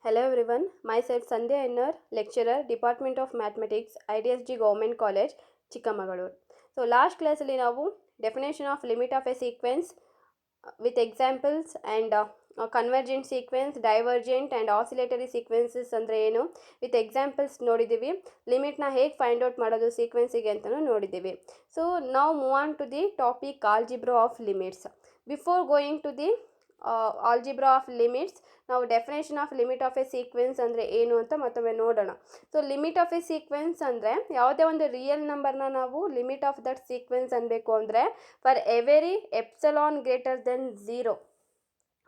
Hello everyone, myself Sandhya Ennar, lecturer, Department of Mathematics, IDSG Government College, Chikamagalur. So last class ಅಲ್ಲಿ ನಾವು definition of limit of a sequence with examples and convergent sequence, divergent and oscillatory sequences ಅಂದರೆ ಏನು with examples ನೋಡಿದ್ದೀವಿ. ಲಿಮಿಟ್ನ ಹೇಗೆ find out ಮಾಡೋದು ಸೀಕ್ವೆನ್ಸಿಗೆ ಅಂತಲೂ ನೋಡಿದ್ದೀವಿ. ಸೊ ನಾವು move on to the topic algebra of limits. Before going to the algebra of limits, ನಾವು definition of limit of a sequence ಅಂದರೆ ಏನು ಅಂತ ಮತ್ತೊಮ್ಮೆ ನೋಡೋಣ. So limit of a sequence ಅಂದರೆ ಯಾವುದೇ ಒಂದು ರಿಯಲ್ ನಂಬರ್ನ ನಾವು ಲಿಮಿಟ್ ಆಫ್ ದಟ್ ಸೀಕ್ವೆನ್ಸ್ ಅನ್ಬೇಕು ಅಂದರೆ for every epsilon greater than zero,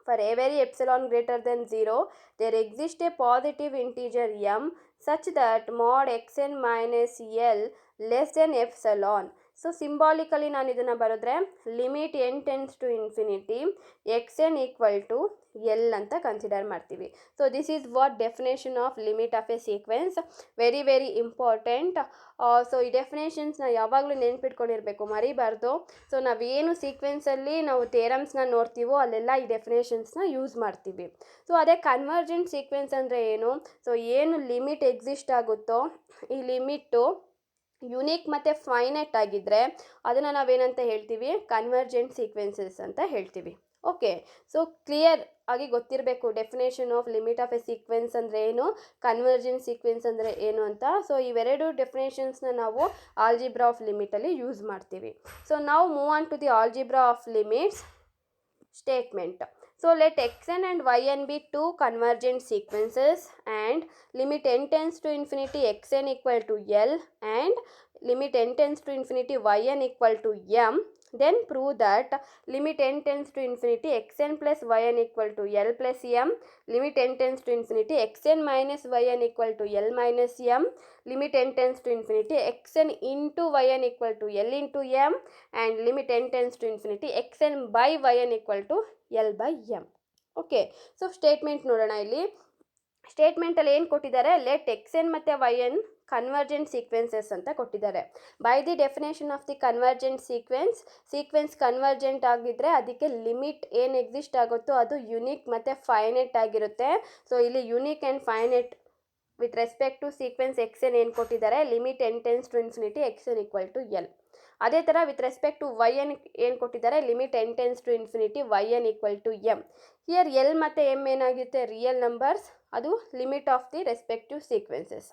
for every epsilon greater than 0 there exists a positive integer m such that mod xn minus l less than epsilon. So symbolically ನಾನು ಇದನ್ನು ಬರೆದ್ರೆ limit n tends to infinity X N equal to L ಅಂತ consider ಮಾಡ್ತೀವಿ. So this is what definition of limit of a sequence. Very important. So ಈ ಡೆಫಿನೇಷನ್ಸ್ನ ಯಾವಾಗಲೂ ನೆನ್ಪಿಟ್ಕೊಂಡಿರಬೇಕು, ಮರಿಬಾರ್ದು. So ನಾವೇನು ಸೀಕ್ವೆನ್ಸಲ್ಲಿ ನಾವು ಥಿಯರಮ್ಸ್ನ ನೋಡ್ತೀವೋ ಅಲ್ಲೆಲ್ಲ ಈ ಡೆಫಿನೇಷನ್ಸ್ನ ಯೂಸ್ ಮಾಡ್ತೀವಿ. ಸೊ ಅದೇ ಕನ್ವರ್ಜೆಂಟ್ ಸೀಕ್ವೆನ್ಸ್ ಅಂದರೆ ಏನು? ಸೊ ಏನು ಲಿಮಿಟ್ ಎಕ್ಸಿಸ್ಟ್ ಆಗುತ್ತೋ ಈ ಲಿಮಿಟ್ಟು ಯುನೀಕ್ ಮತ್ತು ಫೈನೈಟ್ ಆಗಿದ್ದರೆ ಅದನ್ನು ನಾವೇನಂತ ಹೇಳ್ತೀವಿ? ಕನ್ವರ್ಜೆಂಟ್ ಸೀಕ್ವೆನ್ಸಸ್ ಅಂತ ಹೇಳ್ತೀವಿ. ಓಕೆ, ಸೊ ಕ್ಲಿಯರ್ ಆಗಿ ಗೊತ್ತಿರಬೇಕು definition of limit of a sequence ಅಂದರೆ ಏನು, ಕನ್ವರ್ಜೆಂಟ್ ಸೀಕ್ವೆನ್ಸ್ ಅಂದರೆ ಏನು ಅಂತ. ಸೊ ಇವೆರಡು ಡೆಫಿನೇಷನ್ಸ್ನ ನಾವು ಆಲ್ಜಿಬ್ರಾ ಆಫ್ ಲಿಮಿಟಲ್ಲಿ ಯೂಸ್ ಮಾಡ್ತೀವಿ. ಸೊ ನಾವು move on to the algebra of limits statement. So let xn and yn be two convergent sequences and limit n tends to infinity xn equal to L and limit n tends to infinity yn equal to M. Then prove that limit n tends to infinity xn plus yn equal to L plus M, limit n tends to infinity xn minus yn equal to L minus M, limit n tends to infinity xn into yn equal to L into M, and limit n tends to infinity xn by yn equal to L by M. Okay, so statement ನೋಡೋಣ. ಇಲ್ಲಿ ಸ್ಟೇಟ್ಮೆಂಟಲ್ಲಿ ಏನು ಕೊಟ್ಟಿದ್ದಾರೆ? Let X N ಮತ್ತು Y N convergent sequences ಅಂತ ಕೊಟ್ಟಿದ್ದಾರೆ. By the definition of the convergent sequence convergent ಆಗಿದ್ದರೆ ಅದಕ್ಕೆ limit ಏನು ಎಕ್ಸಿಸ್ಟ್ ಆಗುತ್ತೋ ಅದು ಯುನೀಕ್ ಮತ್ತು ಫೈನೈಟ್ ಆಗಿರುತ್ತೆ. ಸೊ ಇಲ್ಲಿ unique and finite with respect to sequence X N ಏನು ಕೊಟ್ಟಿದ್ದಾರೆ? Limit N tends to infinity X N equal to L. ಅದೇ ಥರ with respect to Y N ಏನು ಕೊಟ್ಟಿದ್ದಾರೆ? Limit N tends to infinity Y N equal to M. Here L ಮತ್ತು M ಏನಾಗುತ್ತೆ? Real numbers. ಅದು limit of the respective sequences.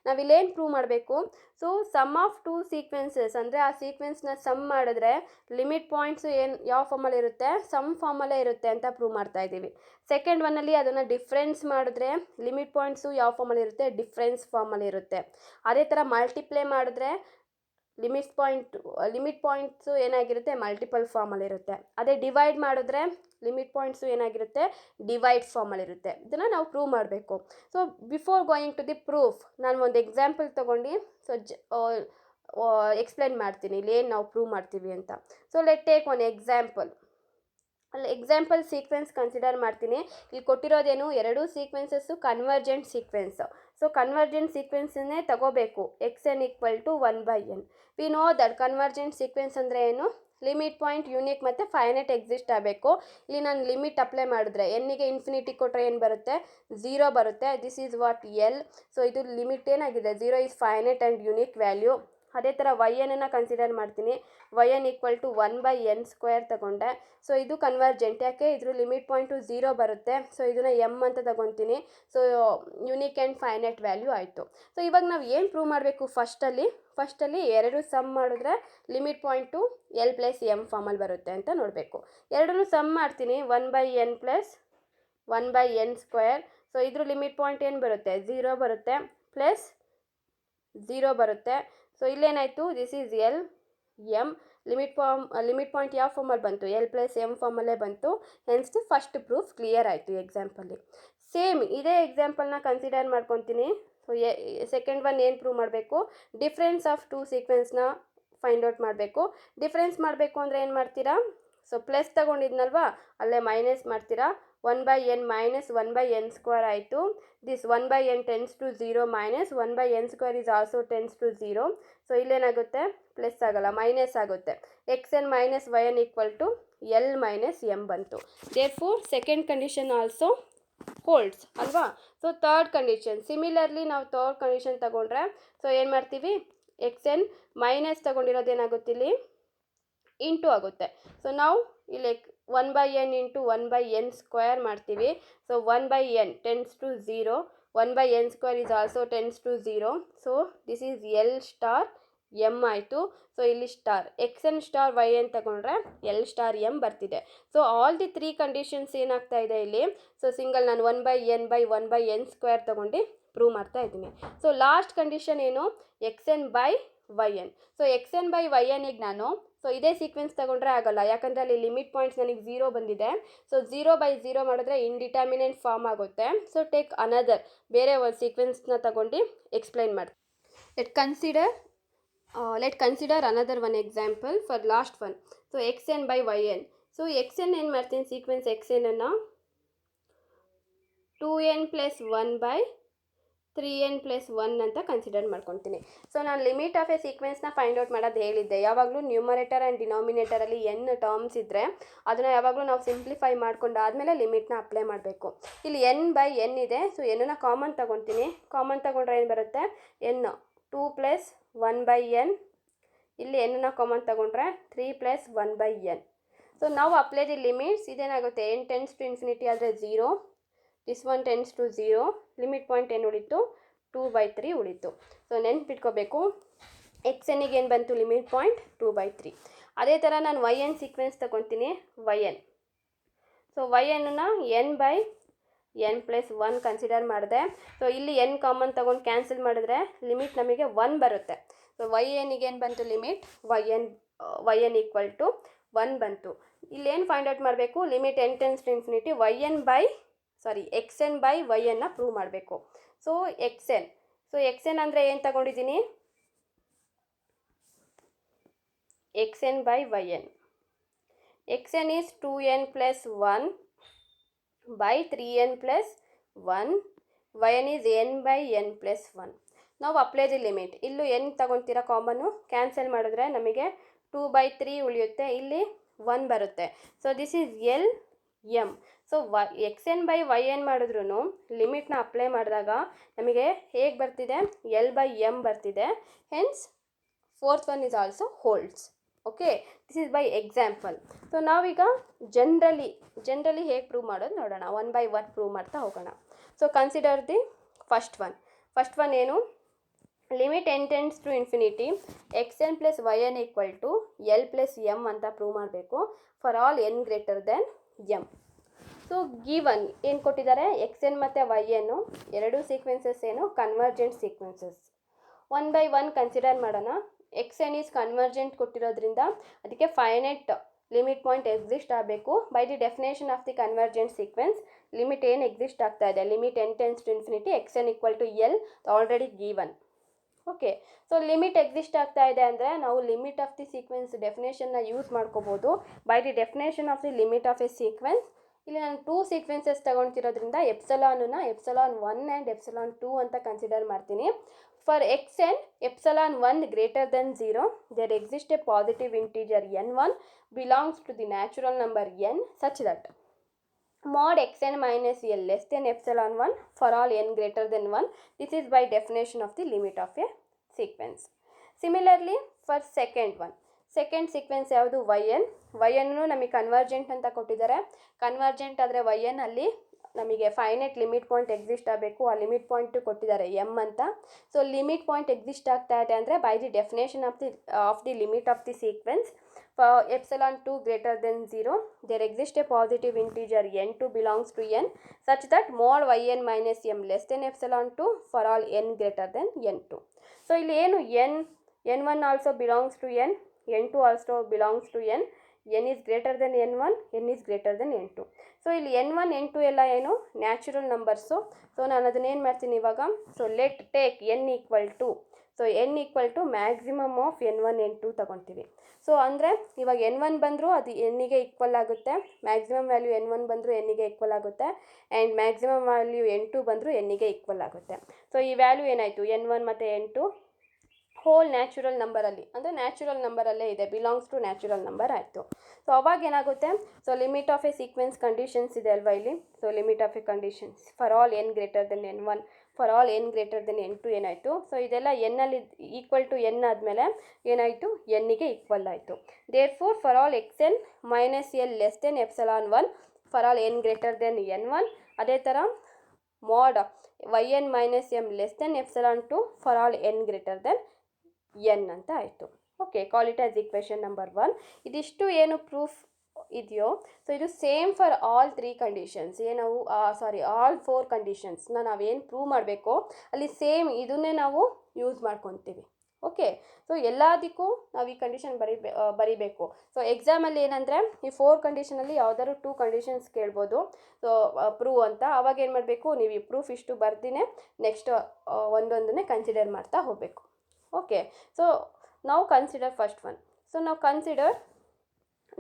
ನಾವಿಲ್ಲೇನು prove ಮಾಡಬೇಕು? So sum of two sequences ಅಂದರೆ ಆ ಸೀಕ್ವೆನ್ಸ್ನ ಸಮ್ ಮಾಡಿದ್ರೆ ಲಿಮಿಟ್ ಪಾಯಿಂಟ್ಸು ಏನು ಯಾವ ಫಾರ್ಮಲ್ಲಿ ಇರುತ್ತೆ? ಸಮ್ ಫಾರ್ಮಲ್ಲೇ ಇರುತ್ತೆ ಅಂತ ಪ್ರೂವ್ ಮಾಡ್ತಾ ಇದ್ದೀವಿ. ಸೆಕೆಂಡ್ ಒನ್ನಲ್ಲಿ ಅದನ್ನು ಡಿಫ್ರೆನ್ಸ್ ಮಾಡಿದ್ರೆ ಲಿಮಿಟ್ ಪಾಯಿಂಟ್ಸು ಯಾವ ಫಾರ್ಮಲ್ಲಿ ಇರುತ್ತೆ? ಡಿಫ್ರೆನ್ಸ್ ಫಾರ್ಮಲ್ಲಿ ಇರುತ್ತೆ. ಅದೇ ಥರ ಮಲ್ಟಿಪ್ಲೈ ಮಾಡಿದ್ರೆ ಲಿಮಿಟ್ ಪಾಯಿಂಟ್ಸು ಏನಾಗಿರುತ್ತೆ? ಮಲ್ಟಿಪಲ್ ಫಾರ್ಮಲ್ಲಿರುತ್ತೆ. ಅದೇ ಡಿವೈಡ್ ಮಾಡಿದ್ರೆ ಲಿಮಿಟ್ ಪಾಯಿಂಟ್ಸು ಏನಾಗಿರುತ್ತೆ? ಡಿವೈಡ್ ಫಾರ್ಮಲ್ಲಿರುತ್ತೆ. ಇದನ್ನು ನಾವು ಪ್ರೂವ್ ಮಾಡಬೇಕು. So before going to the proof ನಾನು ಒಂದು ಎಕ್ಸಾಂಪಲ್ ತೊಗೊಂಡು ಎಕ್ಸ್ಪ್ಲೈನ್ ಮಾಡ್ತೀನಿ ಇಲ್ಲಿ ಏನು ನಾವು ಪ್ರೂವ್ ಮಾಡ್ತೀವಿ ಅಂತ. So let take one example. ಅಲ್ಲಿ ಎಕ್ಸಾಂಪಲ್ ಸೀಕ್ವೆನ್ಸ್ ಕನ್ಸಿಡರ್ ಮಾಡ್ತೀನಿ. ಇಲ್ಲಿ ಕೊಟ್ಟಿರೋದೇನು? ಎರಡೂ sequences convergent sequence. So convergent ಸೀಕ್ವೆನ್ಸನ್ನೇ ತಗೋಬೇಕು. X N equal to 1/n. We know that convergent sequence ಅಂದರೆ ಏನು? ಲಿಮಿಟ್ ಪಾಯಿಂಟ್ ಯೂನಿಕ್ ಮತ್ತು ಫೈನೈಟ್ ಎಕ್ಸಿಸ್ಟ್ ಆಗಬೇಕು. ಇಲ್ಲಿ ನಾನು ಲಿಮಿಟ್ ಅಪ್ಲೈ ಮಾಡಿದ್ರೆ ಎನ್ನಿಗೆ ಇನ್ಫಿನಿಟಿ ಕೊಟ್ಟರೆ ಏನು ಬರುತ್ತೆ? 0 ಬರುತ್ತೆ. This is what L. So ಇದು ಲಿಮಿಟ್ ಏನಾಗಿದೆ? 0 is finite and unique value. ಅದೇ ಥರ ವೈ ಎನ್ನನ್ನು ಕನ್ಸಿಡರ್ ಮಾಡ್ತೀನಿ. Y N equal to 1/n² ತಗೊಂಡೆ. ಸೊ ಇದು ಕನ್ವರ್ಜೆಂಟ್. ಯಾಕೆ? ಇದ್ರ ಲಿಮಿಟ್ ಪಾಯಿಂಟು 0 ಬರುತ್ತೆ. ಸೊ ಇದನ್ನು ಎಮ್ ಅಂತ ತಗೊತೀನಿ. So unique and finite value ಆಯಿತು. ಸೊ ಇವಾಗ ನಾವು ಏನು ಪ್ರೂವ್ ಮಾಡಬೇಕು? ಫಸ್ಟಲ್ಲಿ ಎರಡು ಸಮ್ ಮಾಡಿದ್ರೆ limit point L plus M ಫಾರ್ಮಲ್ಲಿ ಬರುತ್ತೆ ಅಂತ ನೋಡಬೇಕು. ಎರಡನ್ನೂ ಸಮ್ ಮಾಡ್ತೀನಿ. 1/n plus 1/n². ಸೊ ಇದ್ರ ಲಿಮಿಟ್ ಪಾಯಿಂಟ್ ಏನು ಬರುತ್ತೆ? 0 ಬರುತ್ತೆ ಪ್ಲಸ್ 0 ಬರುತ್ತೆ. ಸೊ ಇಲ್ಲೇನಾಯಿತು? This is L M. Limit point ಯಾವ ಫಾರ್ಮಲ್ಲಿ ಬಂತು? ಎಲ್ ಪ್ಲಸ್ ಎಮ್ ಫಾರ್ಮಲ್ಲೇ ಬಂತು. Hence the first proof clear ಆಯಿತು ಎಕ್ಸಾಂಪಲ್ಲಿ. ಸೇಮ್ ಇದೇ ಎಕ್ಸಾಂಪಲ್ನ ಕನ್ಸಿಡರ್ ಮಾಡ್ಕೊತೀನಿ. ಸೊ ಸೆಕೆಂಡ್ ಒನ್ ಏನು ಪ್ರೂವ್ ಮಾಡಬೇಕು? ಡಿಫ್ರೆನ್ಸ್ ಆಫ್ ಟೂ ಸೀಕ್ವೆನ್ಸ್ನ ಫೈಂಡ್ ಔಟ್ ಮಾಡಬೇಕು. ಡಿಫ್ರೆನ್ಸ್ ಮಾಡಬೇಕು ಅಂದರೆ ಏನು ಮಾಡ್ತೀರಾ? ಸೊ ಪ್ಲಸ್ ತಗೊಂಡಿದ್ನಲ್ವಾ, ಅಲ್ಲೇ ಮೈನಸ್ ಮಾಡ್ತೀರಾ. 1/n minus 1/n² ಆಯಿತು. This 1/n tends to 0 minus 1/n² is also tends to 0. So ಇಲ್ಲೇನಾಗುತ್ತೆ? ಪ್ಲಸ್ ಆಗಲ್ಲ, ಮೈನಸ್ ಆಗುತ್ತೆ. X N minus Y N equal to L minus M ಬಂತು. Therefore second condition also holds ಅಲ್ವಾ. So third condition similarly ನಾವು third condition ತಗೊಂಡ್ರೆ so ಏನು ಮಾಡ್ತೀವಿ, X N minus ತಗೊಂಡಿರೋದು ಏನಾಗುತ್ತೆ ಇಲ್ಲಿ ಇಂಟು ಆಗುತ್ತೆ. ಸೊ ನಾವು ಇಲ್ಲಿ 1/n ಇಂಟು 1/n ಸ್ಕ್ವೇರ್ ಮಾಡ್ತೀವಿ. So 1/n tends to 0, 1/n square is also tends to 0. So this is L star M ಆಯಿತು. ಸೊ ಇಲ್ಲಿ star x n star y n ತಗೊಂಡ್ರೆ ಎಲ್ ಸ್ಟಾರ್ ಎಮ್ ಬರ್ತಿದೆ. So all the 3 conditions ಏನಾಗ್ತಾ ಇದೆ ಇಲ್ಲಿ. So single ನಾನು 1/n/1/n square ತೊಗೊಂಡು prove ಮಾಡ್ತಾ ಇದ್ದೀನಿ. ಸೊ ಲಾಸ್ಟ್ ಕಂಡೀಷನ್ ಏನು, X N by Y N. So X N by Y ಎನ್ನಿಗೆ ನಾನು ಸೊ ಇದೇ ಸೀಕ್ವೆನ್ಸ್ ತಗೊಂಡ್ರೆ ಆಗೋಲ್ಲ, ಯಾಕಂದರೆ ಅಲ್ಲಿ ಲಿಮಿಟ್ ಪಾಯಿಂಟ್ಸ್ ನನಗೆ 0 ಬಂದಿದೆ. ಸೊ 0/0 ಮಾಡಿದ್ರೆ ಇಂಡಿಟರ್ಮಿನೆಂಟ್ ಫಾರ್ಮ್ ಆಗುತ್ತೆ. ಸೊ ಟೇಕ್ ಅನದರ್ ಬೇರೆ ಒಂದು ಸೀಕ್ವೆನ್ಸ್ನ ತಗೊಂಡು ಎಕ್ಸ್ಪ್ಲೈನ್ ಮಾಡ್ತೀನಿ. Let consider another one example for last one. So X N by Y N. So X N ಏನು ಮಾಡ್ತೀನಿ, ಸೀಕ್ವೆನ್ಸ್ ಎಕ್ಸ್ ಎನ್ನನ್ನು 2n + 1/3n + 1 ಅಂತ ಕನ್ಸಿಡರ್ ಮಾಡ್ಕೊತೀನಿ. ಸೊ ನಾನು ಲಿಮಿಟ್ ಆಫ್ ಎ ಸೀಕ್ವೆನ್ಸ್ನ ಫೈಂಡ್ ಔಟ್ ಮಾಡೋದು ಹೇಳಿದ್ದೆ. ಯಾವಾಗಲೂ ನ್ಯೂಮರೇಟರ್ ಆ್ಯಂಡ್ ಡಿನಾಮಿನೇಟರಲ್ಲಿ n ಟರ್ಮ್ಸ್ ಇದ್ದರೆ ಅದನ್ನು ಯಾವಾಗಲೂ ನಾವು ಸಿಂಪ್ಲಿಫೈ ಮಾಡ್ಕೊಂಡು ಆದಮೇಲೆ ಲಿಮಿಟ್ನ ಅಪ್ಲೈ ಮಾಡಬೇಕು. ಇಲ್ಲಿ n/n ಇದೆ. ಸೊ n ಕಾಮನ್ ತೊಗೊತೀನಿ. ಕಾಮನ್ ತೊಗೊಂಡ್ರೆ ಏನು ಬರುತ್ತೆ, n 2 + 1/n. ಇಲ್ಲಿ n ಕಾಮನ್ ತೊಗೊಂಡ್ರೆ 3 + 1/n. ಸೊ ನಾವು ಅಪ್ಲೈ ದಿ ಲಿಮಿಟ್ಸ್. ಇದೇನಾಗುತ್ತೆ, n ಟೆನ್ಸ್ ಟು ಇನ್ಫಿನಿಟಿ ಆದರೆ 0, this one tends to 0, limit point ಏನು ಉಳಿತು, 2/3 ಉಳಿತು. ಸೊ ನೆನ್ಪಿಟ್ಕೋಬೇಕು, ಎಕ್ಸ್ ಎನ್ನಿಗೆ ಏನು ಬಂತು ಲಿಮಿಟ್ ಪಾಯಿಂಟ್ 2/3. ಅದೇ ಥರ ನಾನು ವೈ ಎನ್ ಸೀಕ್ವೆನ್ಸ್ ತೊಗೊತೀನಿ, ವೈ ಎನ್. ಸೊ ವೈ ಎನ್ನ n/n+1 ಕನ್ಸಿಡರ್ ಮಾಡಿದೆ. ಸೊ ಇಲ್ಲಿ n ಕಾಮನ್ ತೊಗೊಂಡು ಕ್ಯಾನ್ಸಲ್ ಮಾಡಿದ್ರೆ ಲಿಮಿಟ್ ನಮಗೆ 1 ಬರುತ್ತೆ. ಸೊ ವೈ ಎನ್ನಿಗೆ ಏನು ಬಂತು limit, y N equal to 1 ಬಂತು. ಇಲ್ಲೇನು ಫೈಂಡ್ ಔಟ್ ಮಾಡಬೇಕು, limit n tends to infinity X N by y ಎನ್ನ ಪ್ರೂವ್ ಮಾಡಬೇಕು. ಸೊ ಎಕ್ಸ್ ಎನ್ ಅಂದರೆ ಏನು ತಗೊಂಡಿದ್ದೀನಿ, x N by Y n. X n is 2n + 1/3n + 1. Y n is n/n+1. ನಾವು apply the limit. ಇಲ್ಲೂ n ತಗೊತೀರಾ ಕಾಮನ್ನು, cancel ಮಾಡಿದ್ರೆ ನಮಗೆ 2/3 ಉಳಿಯುತ್ತೆ, ಇಲ್ಲಿ 1 ಬರುತ್ತೆ. So this is L M. So X N by Y n ಮಾಡಿದ್ರೂ ಲಿಮಿಟ್ನ ಅಪ್ಲೈ ಮಾಡಿದಾಗ ನಮಗೆ ಹೇಗೆ ಬರ್ತಿದೆ, L/m ಬರ್ತಿದೆ. Hence fourth one is also holds. Okay, this is by example. So ನಾವೀಗ ಜನರಲಿ ಹೇಗೆ ಪ್ರೂವ್ ಮಾಡೋದು ನೋಡೋಣ. 1 by 1 ಪ್ರೂವ್ ಮಾಡ್ತಾ ಹೋಗೋಣ. So consider the first one ಏನು, limit n tends to infinity X n + y N equal to L/m ಅಂತ prove ಮಾಡಬೇಕು for all n greater than m. So given ಏನು ಕೊಟ್ಟಿದ್ದಾರೆ, ಎಕ್ಸ್ ಎನ್ ಮತ್ತು ವೈ ಎನ್ನು ಎರಡು ಸೀಕ್ವೆನ್ಸಸ್ ಏನು ಕನ್ವರ್ಜೆಂಟ್ ಸೀಕ್ವೆನ್ಸಸ್. 1 by 1 ಕನ್ಸಿಡರ್ ಮಾಡೋಣ. ಎಕ್ಸ್ ಎನ್ ಈಸ್ ಕನ್ವರ್ಜೆಂಟ್ ಕೊಟ್ಟಿರೋದ್ರಿಂದ ಅದಕ್ಕೆ ಫೈನೈಟ್ ಲಿಮಿಟ್ ಪಾಯಿಂಟ್ ಎಕ್ಸಿಸ್ಟ್ ಆಗಬೇಕು. By the definition of the convergent sequence limit ಏನು ಎಕ್ಸಿಸ್ಟ್ ಆಗ್ತಾ ಇದೆ, limit n tends to infinity X N equal to L already given. Okay, so limit exist ಆಗ್ತಾ ಇದೆ ಅಂದರೆ ನಾವು ಲಿಮಿಟ್ ಆಫ್ ದಿ ಸೀಕ್ವೆನ್ಸ್ ಡೆಫಿನೇಷನ್ನ use ಮಾಡ್ಕೋಬೋದು. By the definition of the limit of a sequence, ಇಲ್ಲಿ ನಾನು 2 ಸೀಕ್ವೆನ್ಸಸ್ ತೊಗೊಳ್ತಿರೋದ್ರಿಂದ epsilon 1 and epsilon 2 ಅಂತ ಕನ್ಸಿಡರ್ ಮಾಡ್ತೀನಿ. For x n epsilon 1 greater than 0 there exist a positive integer n1 belongs to the natural number n such that mod xn minus L less than epsilon 1 for all n greater than 1. This is by definition of the limit of a sequence. Similarly, for second sequence ಯಾವುದು Y ಎನ್ನು ನಮಗೆ convergent ಅಂತ ಕೊಟ್ಟಿದ್ದಾರೆ. Convergent ಆದರೆ Y N ಅಲ್ಲಿ ನಮಗೆ finite limit point exist ಆಗಬೇಕು. ಆ ಲಿಮಿಟ್ ಪಾಯಿಂಟು ಕೊಟ್ಟಿದ್ದಾರೆ ಎಮ್ ಅಂತ. ಸೊ ಲಿಮಿಟ್ ಪಾಯಿಂಟ್ ಎಕ್ಸಿಸ್ಟ್ ಆಗ್ತಾ ಇದೆ ಅಂದರೆ by the definition of the limit of the sequence epsilon 2 greater than 0 there exists a positive integer n2 belongs to n such that mod yn minus m less than epsilon 2 for all n greater than n2. So ಇಲ್ಲಿ ಏನು n1 also belongs to n, n2 also belongs to n is greater than n1, n is greater than n2. So ಇಲ್ಲಿ n1 n2 ಎಲ್ಲ ಏನು natural numbers. So ನಾನು ಅದನ್ನೇನು ಮಾಡ್ತೀನಿ ಇವಾಗ, so let take n equal to, so n equal to maximum of n1 n2 ತಗೊತೀವಿ. So ಅಂದರೆ ಇವಾಗ n1 ಬಂದರೂ ಅದು n-ಗೆ ಈಕ್ವಲ್ ಆಗುತ್ತೆ, ಮ್ಯಾಕ್ಸಿಮಮ್ ವ್ಯಾಲ್ಯೂ n1 ಬಂದರೂ n-ಗೆ ಈಕ್ವಲ್ ಆಗುತ್ತೆ, ಆ್ಯಂಡ್ ಮ್ಯಾಕ್ಸಿಮಮ್ ವ್ಯಾಲ್ಯೂ n2 ಬಂದರೂ n-ಗೆ ಈಕ್ವಲ್ ಆಗುತ್ತೆ. ಸೊ ಈ ವ್ಯಾಲ್ಯೂ ಏನಾಯಿತು, n1 ಮತ್ತು n2 ಹೋಲ್ ನ್ಯಾಚುರಲ್ ನಂಬರಲ್ಲಿ, ಅಂದರೆ ನ್ಯಾಚುರಲ್ ನಂಬರಲ್ಲೇ ಇದೆ, ಬಿಲಾಂಗ್ಸ್ ಟು ನ್ಯಾಚುರಲ್ ನಂಬರ್ ಆಯಿತು. ಸೊ ಅವಾಗ ಏನಾಗುತ್ತೆ, so limit of a sequence conditions ಇದೆ ಅಲ್ವಾ ಇಲ್ಲಿ. So limit of A conditions for all n greater than n1, for all n greater than n2 ಏನಾಯಿತು. So ಇದೆಲ್ಲ ಎನ್ನಲ್ಲಿ ಈಕ್ವಲ್ ಟು ಎನ್ ಆದಮೇಲೆ ಏನಾಯಿತು, ಎನ್ನಿಗೆ ಈಕ್ವಲ್ ಆಯಿತು. Therefore for all xn minus l less than ε1 for all n greater than n1. ಅದೇ ಥರ mod yn minus m less than ε2 for all n greater than n ಅಂತ ಆಯಿತು. Okay, call it as equation number 1. ಇದಿಷ್ಟು ಏನು proof ಇದೆಯೋ, so ಇದು same for all 3 conditions. ಏನವು all 4 ಕಂಡೀಷನ್ಸ್ನ ನಾವೇನು ಪ್ರೂವ್ ಮಾಡಬೇಕೋ ಅಲ್ಲಿ ಸೇಮ್ ಇದನ್ನೇ ನಾವು ಯೂಸ್ ಮಾಡ್ಕೊತೀವಿ. ಓಕೆ, ಸೊ ಎಲ್ಲದಕ್ಕೂ ನಾವು ಈ ಕಂಡೀಷನ್ ಬರೀಬೇಕು. ಸೊ ಎಕ್ಸಾಮಲ್ಲಿ ಏನಂದರೆ ಈ 4 ಕಂಡೀಷನಲ್ಲಿ ಯಾವ್ದಾದ್ರು 2 ಕಂಡೀಷನ್ಸ್ ಕೇಳ್ಬೋದು, ಸೊ ಪ್ರೂವ್ ಅಂತ. ಅವಾಗ ಏನು ಮಾಡಬೇಕು, ನೀವು ಈ ಪ್ರೂಫ್ ಇಷ್ಟು ಬರ್ದಿನೇ ನೆಕ್ಸ್ಟ್ ಒಂದೊಂದನ್ನೇ ಕನ್ಸಿಡರ್ ಮಾಡ್ತಾ ಹೋಗಬೇಕು. ಓಕೆ, ಸೊ ನಾವು ಕನ್ಸಿಡರ್ ಫಸ್ಟ್ ಒನ್. ಸೊ ನಾವು ಕನ್ಸಿಡರ್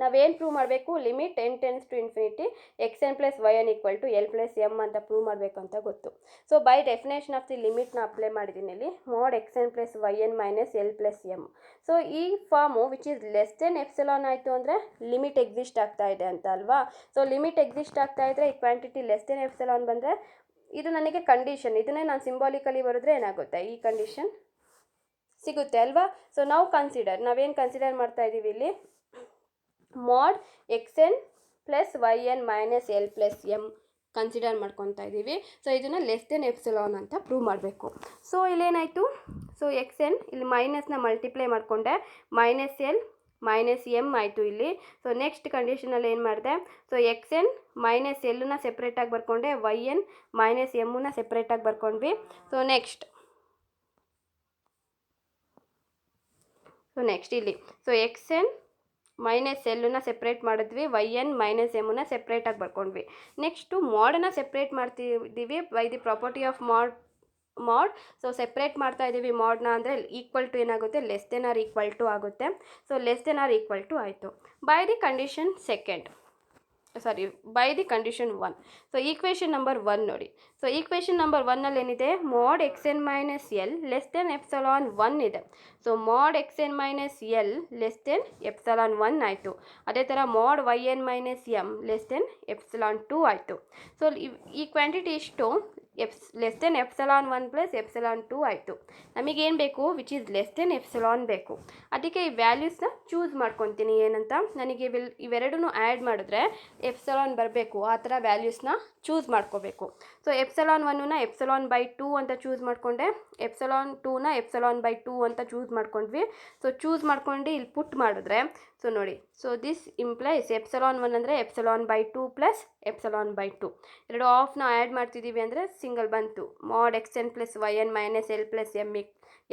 ನಾವೇನು ಪ್ರೂವ್ ಮಾಡಬೇಕು, limit n tends to infinity xn plus yn equal to l plus m ಅಂತ ಪ್ರೂವ್ ಮಾಡಬೇಕು ಅಂತ ಗೊತ್ತು. So by definition of the ಲಿಮಿಟ್ನ ಅಪ್ಲೈ ಮಾಡಿದ್ದೀನಿ ಇಲ್ಲಿ, mod xn plus yn minus l plus m. So ಈ form which is less than epsilon ಆಯಿತು ಅಂದರೆ ಲಿಮಿಟ್ ಎಕ್ಸಿಸ್ಟ್ ಆಗ್ತಾ ಇದೆ ಅಂತ ಅಲ್ವಾ. ಸೊ ಲಿಮಿಟ್ ಎಕ್ಸಿಸ್ಟ್ ಆಗ್ತಾ ಇದ್ದರೆ ಈ ಕ್ವಾಂಟಿಟಿ ಲೆಸ್ ದೆನ್ ಎಪ್ಸಿಲಾನ್ ಬಂದರೆ ಇದು ನನಗೆ ಕಂಡೀಷನ್, ಇದನ್ನೇ ನಾನು ಸಿಂಬಾಲಿಕಲಿ ಬರೆದ್ರೆ ಏನಾಗುತ್ತೆ, ಈ ಕಂಡೀಷನ್ ಸಿಗುತ್ತೆ ಅಲ್ವಾ. ಸೊ ನಾವು ನಾವೇನು ಕನ್ಸಿಡರ್ ಮಾಡ್ತಾ ಇದ್ದೀವಿ ಇಲ್ಲಿ, mod xn plus yn minus l plus m consider ಮಾಡ್ಕೊತಾ ಇದ್ದೀವಿ. ಸೊ ಇದನ್ನು ಲೆಸ್ ದೆನ್ ಎಪ್ಸಿಲಾನ್ ಅಂತ ಪ್ರೂವ್ ಮಾಡಬೇಕು. ಸೊ ಇಲ್ಲೇನಾಯಿತು, ಸೊ xn ಇಲ್ಲಿ ಮೈನಸ್ನ ಮಲ್ಟಿಪ್ಲೈ ಮಾಡಿಕೊಂಡೆ, ಮೈನಸ್ ಎಲ್ ಮೈನಸ್ ಎಮ್ ಆಯಿತು ಇಲ್ಲಿ. ಸೊ ನೆಕ್ಸ್ಟ್ ಕಂಡೀಷನಲ್ಲಿ ಏನು ಮಾಡಿದೆ, ಸೊ xn ಮೈನಸ್ ಎಲ್ಲನ್ನ ಸೆಪ್ರೇಟಾಗಿ ಬರ್ಕೊಂಡೆ, yn ಮೈನಸ್ ಎಮ್ಮನ್ನ ಸೆಪ್ರೇಟಾಗಿ ಬರ್ಕೊಂಡ್ವಿ. ಸೊ ನೆಕ್ಸ್ಟ್ ಇಲ್ಲಿ ಸೊ xn ಮೈನಸ್ ಎಲ್ಲನ್ನ ಸೆಪ್ರೇಟ್ ಮಾಡಿದ್ವಿ, yn ಮೈನಸ್ ಎಮ್ಮನ್ನ ಸೆಪ್ರೇಟಾಗಿ ಬರ್ಕೊಂಡ್ವಿ. ನೆಕ್ಸ್ಟು ಮಾಡನ್ನು ಸೆಪ್ರೇಟ್ ಮಾಡ್ತಿದ್ದೀವಿ by the property of mod. So separate ಮಾಡ್ತಾ ಇದ್ದೀವಿ ಮಾಡನ್ನ ಅಂದರೆ ಈಕ್ವಲ್ ಟು ಏನಾಗುತ್ತೆ, less than or equal to ಆಗುತ್ತೆ. So less than or equal to ಆಯಿತು by the condition by the condition 1. So equation number 1 ನೋಡಿ. ಸೊ ಈಕ್ವೇಷನ್ ನಂಬರ್ 1ನಲ್ಲಿ ಏನಿದೆ, mod xn minus l less than epsilon 1 ಇದೆ. So mod xn minus l less than epsilon 1 ಆಯಿತು. ಅದೇ ಥರ mod yn minus m less than epsilon 2 ಆಯಿತು. So ಈ quantity ಇಷ್ಟು less than epsilon 1 plus epsilon 2 ಆಯಿತು. ನಮಗೇನು ಬೇಕು, which is less than epsilon ಬೇಕು. ಅದಕ್ಕೆ ಈ ವ್ಯಾಲ್ಯೂಸ್ನ ಚೂಸ್ ಮಾಡ್ಕೊತೀನಿ. ಏನಂತ, ನನಗೆ ಇವೆರಡೂ ಆ್ಯಡ್ ಮಾಡಿದ್ರೆ ಎಪ್ಸಲಾನ್ ಬರಬೇಕು, ಆ ಥರ ವ್ಯಾಲ್ಯೂಸ್ನ ಚೂಸ್ ಮಾಡ್ಕೋಬೇಕು. ಸೊ ಎಪ್ಸಲಾನ್ 1ನ ಎಪ್ಸಲಾನ್ ಬೈ 2 ಅಂತ ಚೂಸ್ ಮಾಡಿಕೊಂಡೆ, ಎಪ್ಸಲಾನ್ 2ನ ಎಪ್ಸಲಾನ್ ಬೈ 2 ಅಂತ ಚೂಸ್ ಮಾಡ್ಕೊಂಡ್ವಿ. ಸೊ ಚೂಸ್ ಮಾಡ್ಕೊಂಡು ಇಲ್ಲಿ ಪುಟ್ ಮಾಡಿದ್ರೆ, ಸೊ ನೋಡಿ, ಸೊ ದಿಸ್ ಇಂಪ್ಲೈಸ್ ಎಪ್ಸಲಾನ್ 1 ಅಂದರೆ epsilon by 2 plus epsilon by 2. ಎರಡು ಆಫ್ನ ಆ್ಯಡ್ ಮಾಡ್ತಿದ್ದೀವಿ ಅಂದರೆ ಸಿಂಗಲ್ ಬಂತು, mod xn plus yn minus l plus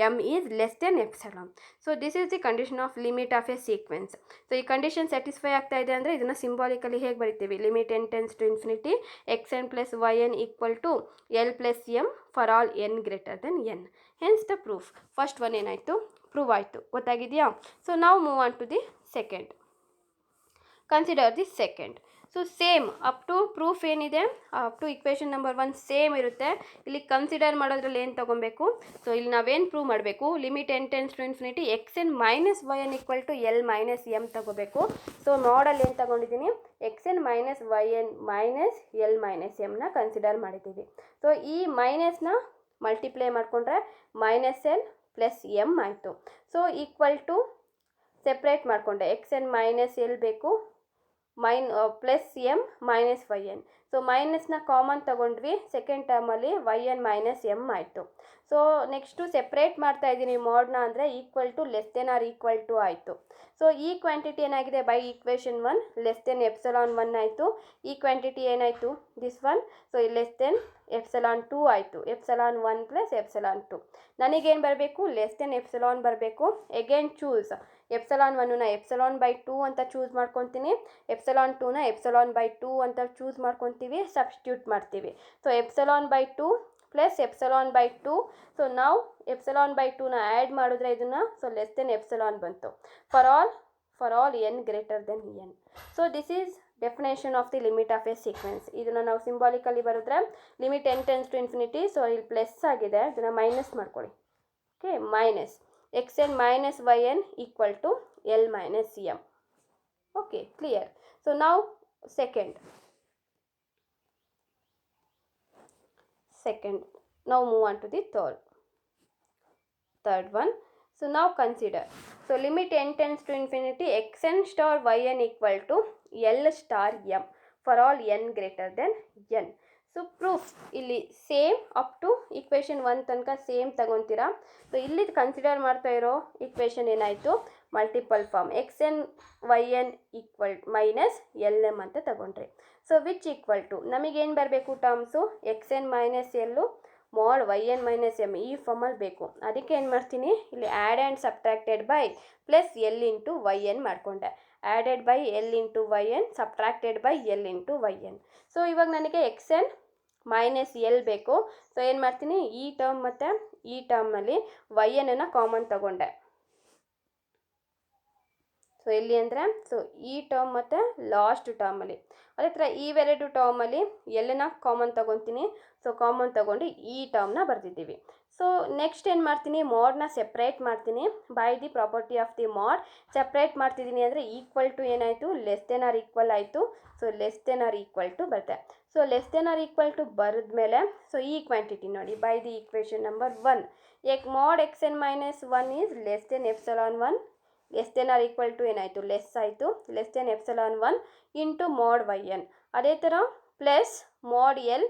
m is less than epsilon. So this is the condition of limit of a sequence. So ಈ condition satisfy ಆಗ್ತಾ ಇದೆ ಅಂದರೆ ಇದನ್ನು symbolically ಹೇಗೆ ಬರಿತೀವಿ, limit n tends to infinity xn plus yn equal to l plus m for all n greater than n. Hence the proof. First one ಏನಾಯಿತು, prove ಆಯಿತು, ಗೊತ್ತಾಗಿದೆಯಾ. ಸೊ ನಾವು move on to the second. Consider the second. So same up to proof ಏನಿದೆ, up to equation number 1 same ಇರುತ್ತೆ. ಇಲ್ಲಿ consider ಮಾಡೋದ್ರಲ್ಲಿ ಏನು ತೊಗೊಬೇಕು, ಸೊ ಇಲ್ಲಿ ನಾವೇನು ಪ್ರೂವ್ ಮಾಡಬೇಕು, limit n tends to infinity xn minus yn equal to L minus m ತೊಗೋಬೇಕು. ಸೊ ಮಾಡಲ್ಲಿ ಏನು ತೊಗೊಂಡಿದ್ದೀನಿ, xn minus yn minus l minus ಎಮ್ನ ಕನ್ಸಿಡರ್ ಮಾಡಿದ್ದೀವಿ. ಸೊ ಈ ಮೈನಸ್ನ ಮಲ್ಟಿಪ್ಲೈ ಮಾಡಿಕೊಂಡ್ರೆ ಮೈನಸ್ ಎಲ್ ಪ್ಲಸ್ ಎಮ್ ಆಯಿತು. ಸೊ ಈಕ್ವಲ್ ಟು ಸೆಪ್ರೇಟ್ ಮಾಡಿಕೊಂಡೆ, xn ಮೈನಸ್ ಎಲ್ ಬೇಕು, plus m minus yn. So ಮೈನಸ್ನ ಕಾಮನ್ ತೊಗೊಂಡ್ವಿ, ಸೆಕೆಂಡ್ ಟರ್ಮಲ್ಲಿ yn ಮೈನಸ್ ಎಮ್ ಆಯಿತು. ಸೊ ನೆಕ್ಸ್ಟು ಸೆಪ್ರೇಟ್ ಮಾಡ್ತಾ ಇದ್ದೀನಿ ಮಾಡನ್ನ ಅಂದರೆ equal to less than or equal to ಆಯಿತು. ಸೊ ಈ ಕ್ವಾಂಟಿಟಿ ಏನಾಗಿದೆ, by equation 1 less than epsilon 1 ಆಯಿತು. ಈ ಕ್ವಾಂಟಿಟಿ ಏನಾಯಿತು, this one, so less than epsilon 2 ಆಯಿತು. Epsilon 1 plus epsilon 2. ನನಗೇನು ಬರಬೇಕು, ಲೆಸ್ ದೆನ್ ಎಪ್ಸಲಾನ್ ಬರಬೇಕು. ಎಗೇನ್ ಚೂಸ್ ಎಪ್ಸಲಾನ್ 1ನ ಎಪ್ಸಲಾನ್ ಬೈ 2 ಅಂತ ಚೂಸ್ ಮಾಡ್ಕೊತೀನಿ, ಎಪ್ಸಲಾನ್ 2ನ ಎಪ್ಸಲಾನ್ ಬೈ 2 ಅಂತ ಚೂಸ್ ಮಾಡ್ಕೊತೀವಿ, ಸಬ್ಸ್ಟಿಟ್ಯೂಟ್ ಮಾಡ್ತೀವಿ. So epsilon by 2 plus epsilon by 2. So ನಾವು ಎಪ್ಸಲಾನ್ ಬೈ 2ನ ಆ್ಯಡ್ ಮಾಡಿದ್ರೆ ಇದನ್ನು, ಸೊ ಲೆಸ್ ದೆನ್ ಎಪ್ಸಲಾನ್ ಬಂತು for all n greater than n. So this is definition of the limit of a sequence. ಇದನ್ನು ನಾವು symbolically ಬರೆದ್ರೆ limit n tends to infinity, so ಇಲ್ಲಿ plus ಆಗಿದೆ, ಇದನ್ನು ಮೈನಸ್ ಮಾಡ್ಕೊಳ್ಳಿ. Okay, minus xn minus yn equal to L minus m. Okay, clear. So now second. Now move on to the third one. So now consider, so limit n tends to infinity xn star yn equal to L star m for all n greater than n. So proof ಇಲ್ಲಿ same up to equation 1 ತನಕ same ತಗೊತೀರಾ. So ಇಲ್ಲಿ consider ಮಾಡ್ತಾ ಇರೋ equation ಏನಾಯಿತು, multiple form x n y N equal minus l m ಅಂತ ತಗೊಂಡ್ರಿ. So which equal to ನಮಗೇನು ಬರಬೇಕು terms, x N minus l mod y n minus m ಈ ಫಾರ್ಮಲ್ಲಿ ಬೇಕು. ಅದಕ್ಕೆ ಏನು ಮಾಡ್ತೀನಿ, ಇಲ್ಲಿ add and subtracted by plus l into y n ಮಾಡಿಕೊಂಡೆ. Added by l into y n, subtracted by l into y N. So ಇವಾಗ ನನಗೆ ಎಕ್ಸ್ ಎನ್ ಮೈನಸ್ ಎಲ್ ಬೇಕು. ಸೊ ಏನು ಮಾಡ್ತೀನಿ, ಈ ಟರ್ಮ್ ಮತ್ತು ಈ ಟರ್ಮಲ್ಲಿ ವೈ ಎನ್ನನ್ನು ಕಾಮನ್ ತಗೊಂಡೆ. ಸೊ ಎಲ್ಲಿ ಅಂದರೆ, ಸೊ ಈ ಟರ್ಮ್ ಮತ್ತು ಲಾಸ್ಟ್ ಟರ್ಮಲ್ಲಿ, ಅದೇ ಥರ ಇವೆರಡು ಟರ್ಮಲ್ಲಿ ಎಲ್ಲನ ಕಾಮನ್ ತೊಗೊತೀನಿ. ಸೊ ಕಾಮನ್ ತೊಗೊಂಡು ಈ ಟರ್ಮ್ನ ಬರ್ತಿದ್ದೀವಿ. ಸೊ ನೆಕ್ಸ್ಟ್ ಏನು ಮಾಡ್ತೀನಿ, ಮೋಡ್ನ ಸೆಪ್ರೇಟ್ ಮಾಡ್ತೀನಿ by the property of the mod. Separate ಮಾಡ್ತಿದ್ದೀನಿ ಅಂದರೆ ಈಕ್ವಲ್ ಟು ಏನಾಯಿತು, ಲೆಸ್ ದೆನ್ ಆರ್ ಈಕ್ವಲ್ ಆಯಿತು. So less than or equal to ಬರುತ್ತೆ. So less than or equal to ಬರೆದ್ಮೇಲೆ, ಸೊ ಈ ಕ್ವಾಂಟಿಟಿ ನೋಡಿ by the equation number 1, mod x N minus 1 is less than epsilon 1. Less than or equal to ಏನಾಯಿತು, less ಆಯಿತು, less than epsilon 1 into mod y n. ಅದೇ ಥರ plus mod l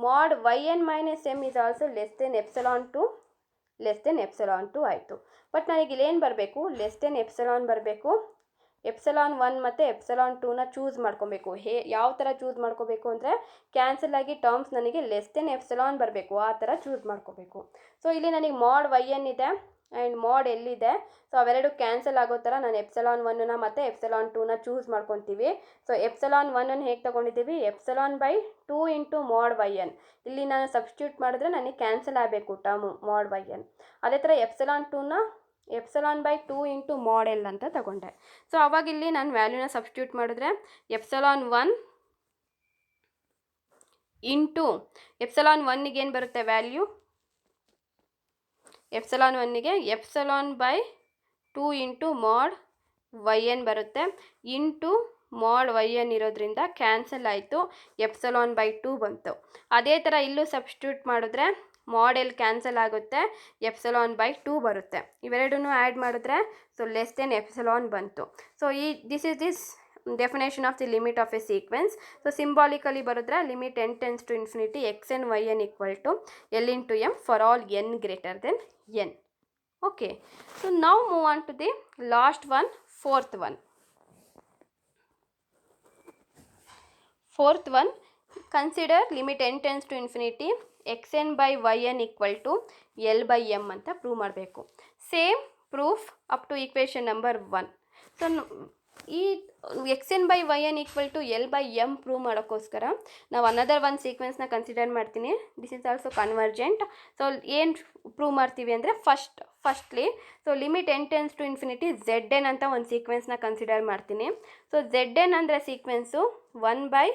mod y n minus m is also less than epsilon 2 ಆಯಿತು. But ನನಗೆ ಇಲ್ಲೇನು ಬರಬೇಕು, less than epsilon ಬರಬೇಕು. Epsilon 1 ಮತ್ತು ಎಪ್ಸಲಾನ್ 2ನ ಚೂಸ್ ಮಾಡ್ಕೊಬೇಕು. ಯಾವ ಥರ ಚೂಸ್ ಮಾಡ್ಕೋಬೇಕು ಅಂದರೆ, ಕ್ಯಾನ್ಸಲ್ ಆಗಿ ಟರ್ಮ್ಸ್ ನನಗೆ ಲೆಸ್ ದೆನ್ ಎಪ್ಸಲಾನ್ ಬರಬೇಕು, ಆ ಥರ ಚೂಸ್ ಮಾಡ್ಕೋಬೇಕು. ಸೊ ಇಲ್ಲಿ ನನಗೆ ಮೋಡ್ ವೈ ಎನ್ ಇದೆ ಆ್ಯಂಡ್ ಮೋಡ್ ಎಲ್ಲಿದೆ. ಸೊ ಅವೆರಡು ಕ್ಯಾನ್ಸಲ್ ಆಗೋ ಥರ ನಾನು ಎಪ್ಸಲಾನ್ 1ನ ಮತ್ತು ಎಪ್ಸಲಾನ್ 2ನ ಚೂಸ್ ಮಾಡ್ಕೊತೀವಿ. ಸೊ ಎಪ್ಸಲಾನ್ 1ಅನ್ನು ಹೇಗೆ ತೊಗೊಂಡಿದ್ದೀವಿ, epsilon by 2 into mod y n. ಇಲ್ಲಿ ನಾನು ಸಬ್ಸ್ಟಿಟ್ಯೂಟ್ ಮಾಡಿದ್ರೆ ನನಗೆ ಕ್ಯಾನ್ಸಲ್ ಆಗಬೇಕು ಟರ್ಮು ಮೋಡ್ ವೈ ಎನ್. ಅದೇ ಥರ ಎಪ್ಸಲಾನ್ 2ನ epsilon by 2 into mod l ಅಂತ ತಗೊಂಡೆ. ಸೊ ಅವಾಗ ಇಲ್ಲಿ ನಾನು ವ್ಯಾಲ್ಯೂನ ಸಬ್ಸ್ಟಿಟ್ಯೂಟ್ ಮಾಡಿದ್ರೆ ಎಪ್ಸಲಾನ್ 1 ಇಂಟು ಎಪ್ಸಲಾನ್ 1ಗೆ ಏನು ಬರುತ್ತೆ ವ್ಯಾಲ್ಯೂ, ಎಪ್ಸಲಾನ್ 1ಗೆ epsilon by 2 into mod y n ಬರುತ್ತೆ. ಇಂಟು ಮೋಡ್ ವೈ ಎನ್ ಇರೋದ್ರಿಂದ ಕ್ಯಾನ್ಸಲ್ ಆಯಿತು, ಎಪ್ಸಲಾನ್ ಬೈ 2 ಬಂತು. ಅದೇ ಥರ ಇಲ್ಲೂ ಸಬ್ಸ್ಟಿಟ್ಯೂಟ್ ಮಾಡಿದ್ರೆ ಮಾಡೆಲ್ ಕ್ಯಾನ್ಸಲ್ ಆಗುತ್ತೆ, ಎಪ್ಸಲಾನ್ ಬೈ 2 ಬರುತ್ತೆ. ಇವೆರಡನ್ನೂ ಆ್ಯಡ್ ಮಾಡಿದ್ರೆ ಸೊ ಲೆಸ್ ದೆನ್ ಎಪ್ಸಲಾನ್ ಬಂತು. So this is this definition of the limit of a sequence. So symbolically ಬರೆದ್ರೆ limit n tends to infinity X n y N equal to l into m for all n greater than n. Okay, so now move on to the last one, fourth one. Consider limit n tends to infinity xn by yn equal to L by m ಅಂತ prove ಮಾಡಬೇಕು. Same proof up to equation number 1. So ಈ x N by Y N equal to L by m prove ಮಾಡೋಕ್ಕೋಸ್ಕರ ನಾವು another ಒಂದು ಸೀಕ್ವೆನ್ಸ್ನ consider ಮಾಡ್ತೀನಿ. This is also convergent. So ಏನು prove ಮಾಡ್ತೀವಿ ಅಂದರೆ, firstly so limit n tends to infinity z n ಅಂತ ಒಂದು ಸೀಕ್ವೆನ್ಸ್ನ ಕನ್ಸಿಡರ್ ಮಾಡ್ತೀನಿ. ಸೊ ಝೆಡ್ ಎನ್ ಅಂದರೆ ಸೀಕ್ವೆನ್ಸು 1 ಬೈ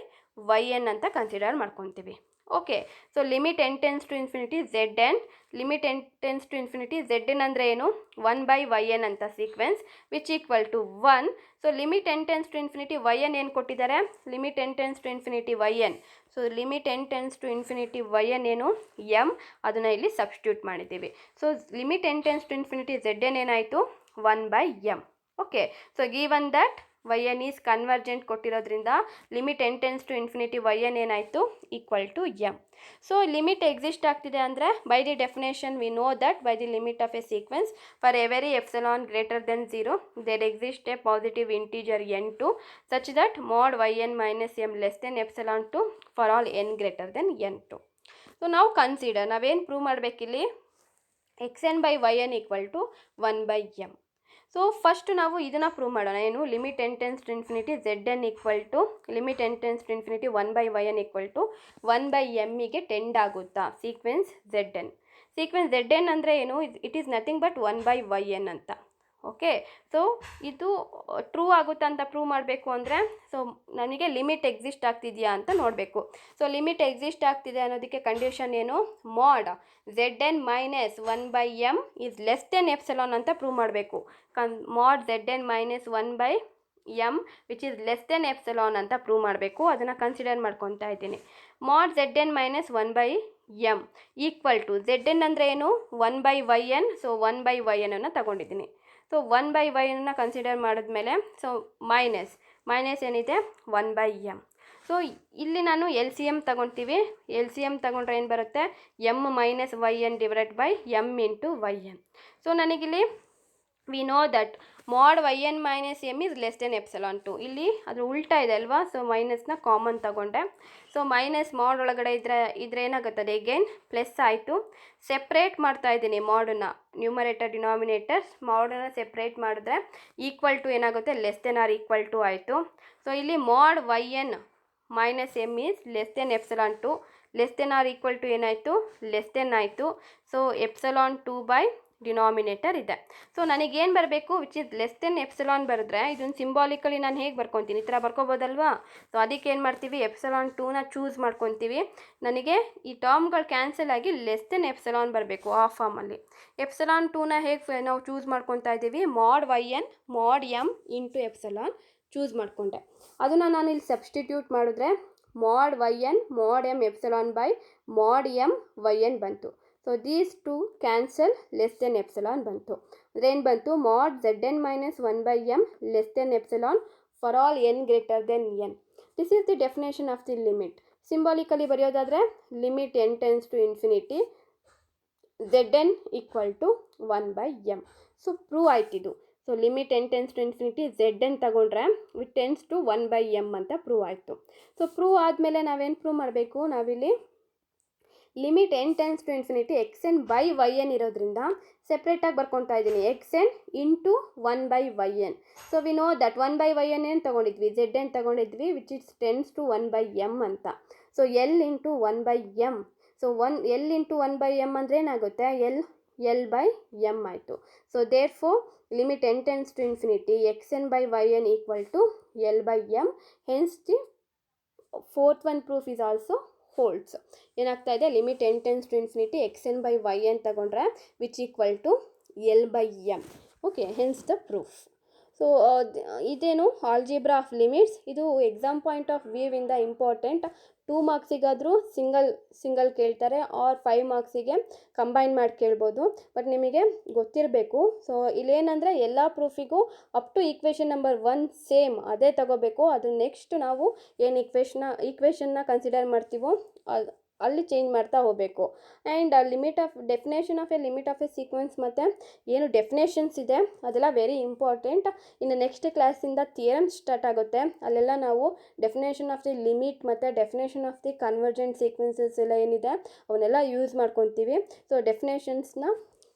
ವೈ ಎನ್ ಅಂತ ಕನ್ಸಿಡರ್ ಮಾಡ್ಕೊತೀವಿ. Okay, so limit n tends to infinity z n, limit n tends to infinity z n ಅಂದರೆ ಏನು, 1 by Y n ಅಂತ sequence which equal to 1. So limit n tends to infinity Y N ಏನು ಕೊಟ್ಟಿದ್ದಾರೆ, limit n tends to infinity Y N. So limit n tends to infinity Y N ಏನು, m, ಅದನ್ನು ಇಲ್ಲಿ substitute ಮಾಡಿದ್ದೀವಿ. So limit n tends to infinity z n ಏನಾಯಿತು, 1 by M. Okay, so given that y n is convergent ಕೊಟ್ಟಿರೋದ್ರಿಂದ limit n tends to infinity Y n ಏನಾಯಿತು, equal to m. So limit exist ಆಗ್ತಿದೆ ಅಂದರೆ, by the definition we know that by the limit of a sequence for every epsilon greater than 0 there exist a positive integer n2 such that mod y n minus m less than epsilon 2 for all n greater than n2. So ನಾವು consider, ನಾವೇನು prove ಮಾಡಬೇಕಿಲ್ಲಿ, x N by Y N equal to 1 by m. So first ನಾವು ಇದನ್ನು prove ಮಾಡೋಣ. ಏನು, limit n tends to infinity z n equal to limit n tends to infinity 1 by Y N equal to 1 by ಎಮ್ಮಿಗೆ tend ಆಗುತ್ತಾ sequence z n. Sequence z n ಅಂದರೆ ಏನು, it is nothing but 1 by Y n ಅಂತ. Okay. So ಇದು true ಆಗುತ್ತಾ ಅಂತ prove ಮಾಡಬೇಕು ಅಂದರೆ ಸೊ ನನಗೆ ಲಿಮಿಟ್ ಎಕ್ಸಿಸ್ಟ್ ಆಗ್ತಿದೆಯಾ ಅಂತ ನೋಡಬೇಕು. ಸೊ ಲಿಮಿಟ್ ಎಕ್ಸಿಸ್ಟ್ ಆಗ್ತಿದೆ ಅನ್ನೋದಕ್ಕೆ ಕಂಡೀಷನ್ ಏನು, mod Zn minus 1/m is less than epsilon ಅಂತ ಪ್ರೂವ್ ಮಾಡಬೇಕು. Mod Zn minus 1/m which is less than epsilon ಅಂತ ಪ್ರೂವ್ ಮಾಡಬೇಕು. ಅದನ್ನು ಕನ್ಸಿಡರ್ ಮಾಡ್ಕೊತಾ ಇದ್ದೀನಿ. Mod Zn minus 1/m equal to Zn ಅಂದರೆ ಏನು, 1/yn. ಸೊ 1/yn ಅನ್ನು ತಗೊಂಡಿದ್ದೀನಿ. ಸೊ 1/y ಕನ್ಸಿಡರ್ ಮಾಡಿದ್ಮೇಲೆ ಸೊ ಮೈನಸ್ ಏನಿದೆ 1/m. ಸೊ ಇಲ್ಲಿ ನಾನು ಎಲ್ ಸಿ ಎಮ್ ತಗೊತೀವಿ. ಎಲ್ ಸಿ ಎಮ್ ತಗೊಂಡ್ರೆ ಏನು ಬರುತ್ತೆ, m minus yn divided by m into yn. So ನನಗಿಲ್ಲಿ we know that mod yn minus m is less than epsilon 2. ಇಲ್ಲಿ ಅದು ಉಲ್ಟಾ ಇದೆ ಅಲ್ವಾ, ಸೊ ಮೈನಸ್ನ ಕಾಮನ್ ತಗೊಂಡೆ. ಸೊ ಮೈನಸ್ ಮಾಡ್ ಒಳಗಡೆ ಇದ್ರೆ ಏನಾಗುತ್ತದೆ, ಅಗೇನ್ ಪ್ಲಸ್ ಆಯಿತು. ಸೆಪ್ರೇಟ್ ಮಾಡ್ತಾ ಇದ್ದೀನಿ ಮಾಡನ್ನ, ನ್ಯೂಮರೇಟರ್ ಡಿನಾಮಿನೇಟರ್ ಮಾಡನ್ನ ಸೆಪ್ರೇಟ್ ಮಾಡಿದ್ರೆ ಈಕ್ವಲ್ ಟು ಏನಾಗುತ್ತೆ, less than or equal to ಆಯಿತು. ಸೊ ಇಲ್ಲಿ mod yn minus m is less than epsilon 2, less than or equal to ಏನಾಯಿತು, ಲೆಸ್ ದೆನ್ ಆಯಿತು. ಸೊ ಎಪ್ಸಲಾನ್ 2 ಬೈ ಡಿನಾಮಿನೇಟರ್ ಇದೆ. ಸೊ ನನಗೇನು ಬರಬೇಕು, which is less than epsilon ಬರೆದ್ರೆ ಇದನ್ನು symbolically ನಾನು ಹೇಗೆ ಬರ್ಕೊತೀನಿ, ಈ ಥರ ಬರ್ಕೋಬೋದಲ್ವಾ. ಸೊ ಅದಕ್ಕೆ ಏನು ಮಾಡ್ತೀವಿ, ಎಪ್ಸಲಾನ್ 2ನ ಚೂಸ್ ಮಾಡ್ಕೊತೀವಿ. ನನಗೆ ಈ ಟರ್ಮ್ಗಳು ಕ್ಯಾನ್ಸಲ್ ಆಗಿ ಲೆಸ್ ದೆನ್ ಎಪ್ಸಲಾನ್ ಬರಬೇಕು ಆ ಫಾರ್ಮಲ್ಲಿ. ಎಪ್ಸಲಾನ್ 2ನ ಹೇಗೆ ನಾವು ಚೂಸ್ ಮಾಡ್ಕೊತಾ ಇದ್ದೀವಿ, ಮಾಡ್ yn mod m into epsilon choose ಮಾಡಿಕೊಂಡೆ. ಅದನ್ನು ನಾನು ಇಲ್ಲಿ ಸಬ್ಸ್ಟಿಟ್ಯೂಟ್ ಮಾಡಿದ್ರೆ ಮಾಡ್ yn mod m epsilon by mod m yn ಬಂತು. So these two cancel, less than epsilon ಬಂತು. ಅದೇನು ಬಂತು, mod Zn minus 1/m less than epsilon for all n greater than n. This is the definition of the limit. Symbolically ಬರೆಯೋದಾದರೆ limit n tends to infinity Zn equal to 1/m. So prove ಆಯ್ತಿದ್ದು. So limit n tends to infinity Zn ತಗೊಂಡ್ರೆ which tends to 1/m ಅಂತ prove ಆಯಿತು. So prove ಆದಮೇಲೆ ನಾವೇನು prove ಮಾಡಬೇಕು, ನಾವಿಲ್ಲಿ limit n tends to infinity xn by yn ಇರೋದ್ರಿಂದ ಸೆಪ್ರೇಟಾಗಿ ಬರ್ಕೊತಾ ಇದ್ದೀನಿ, xn into 1/yn. So we know that 1/yn ಏನು ತೊಗೊಂಡಿದ್ವಿ, Zn ತೊಗೊಂಡಿದ್ವಿ which is tends to 1/m ಅಂತ. So L into 1/m. So L into 1/m ಅಂದರೆ ಏನಾಗುತ್ತೆ, ಎಲ್ ಬೈ ಎಮ್ ಆಯಿತು. So therefore limit n tends to infinity xn by yn equal to L by M. Hence the fourth one proof is also holds. ಏನಾಗ್ತಾ ಇದೆ, limit n tends to infinity xn by yn ತಗೊಂಡ್ರೆ which equal to L by M. Okay, hence the proof. So ಇದೇನು algebra of limits. ಇದು exam point of ವ್ಯೂವಿಂದ important. 2 ಮಾರ್ಕ್ಸಿಗಾದರೂ single ಕೇಳ್ತಾರೆ, or 5 ಮಾರ್ಕ್ಸಿಗೆ combine ಮಾಡಿ ಕೇಳ್ಬೋದು. ಬಟ್ ನಿಮಗೆ ಗೊತ್ತಿರಬೇಕು. ಸೊ ಇಲ್ಲೇನಂದರೆ ಎಲ್ಲ ಪ್ರೂಫಿಗೂ up to equation number 1 same ಅದೇ ತಗೋಬೇಕು. ಅದು ನೆಕ್ಸ್ಟ್ ನಾವು ಏನು ಈಕ್ವೇಷನ್ನ ಕನ್ಸಿಡರ್ ಮಾಡ್ತೀವೋ ಅಲ್ಲಿ ಚೇಂಜ್ ಮಾಡ್ತಾ ಹೋಗಬೇಕು. And definition of A limit of a sequence ಮತ್ತು ಏನು ಡೆಫಿನೇಷನ್ಸ್ ಇದೆ ಅದೆಲ್ಲ ವೆರಿ ಇಂಪಾರ್ಟೆಂಟ್. ಇನ್ನು ನೆಕ್ಸ್ಟ್ ಕ್ಲಾಸಿಂದ ಥಿಯರಮ್ಸ್ ಸ್ಟಾರ್ಟ್ ಆಗುತ್ತೆ. ಅಲ್ಲೆಲ್ಲ ನಾವು ಡೆಫಿನೇಷನ್ ಆಫ್ ದಿ ಲಿಮಿಟ್ ಮತ್ತು definition of the convergent sequences ಎಲ್ಲ ಏನಿದೆ ಅವನ್ನೆಲ್ಲ ಯೂಸ್ ಮಾಡ್ಕೊತೀವಿ. ಸೊ ಡೆಫಿನೇಷನ್ಸ್ನ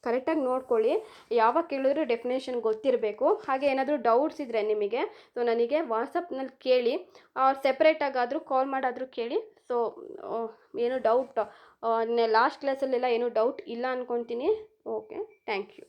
ಕರೆಕ್ಟಾಗಿ ನೋಡ್ಕೊಳ್ಳಿ. ಯಾವಾಗ ಕೇಳಿದ್ರು ಡೆಫಿನೇಷನ್ ಗೊತ್ತಿರಬೇಕು. ಹಾಗೆ ಏನಾದರೂ ಡೌಟ್ಸ್ ಇದ್ದರೆ ನಿಮಗೆ ಸೊ ನನಗೆ ವಾಟ್ಸಪ್ನಲ್ಲಿ ಕೇಳಿ, ಸೆಪ್ರೇಟಾಗಾದರೂ ಕಾಲ್ ಮಾಡಾದರೂ ಕೇಳಿ. ಸೊ ಏನು ಡೌಟ್ ಲಾಸ್ಟ್ ಕ್ಲಾಸಲ್ಲೆಲ್ಲ ಏನೂ ಡೌಟ್ ಇಲ್ಲ ಅಂದ್ಕೊತೀನಿ. Okay, thank you.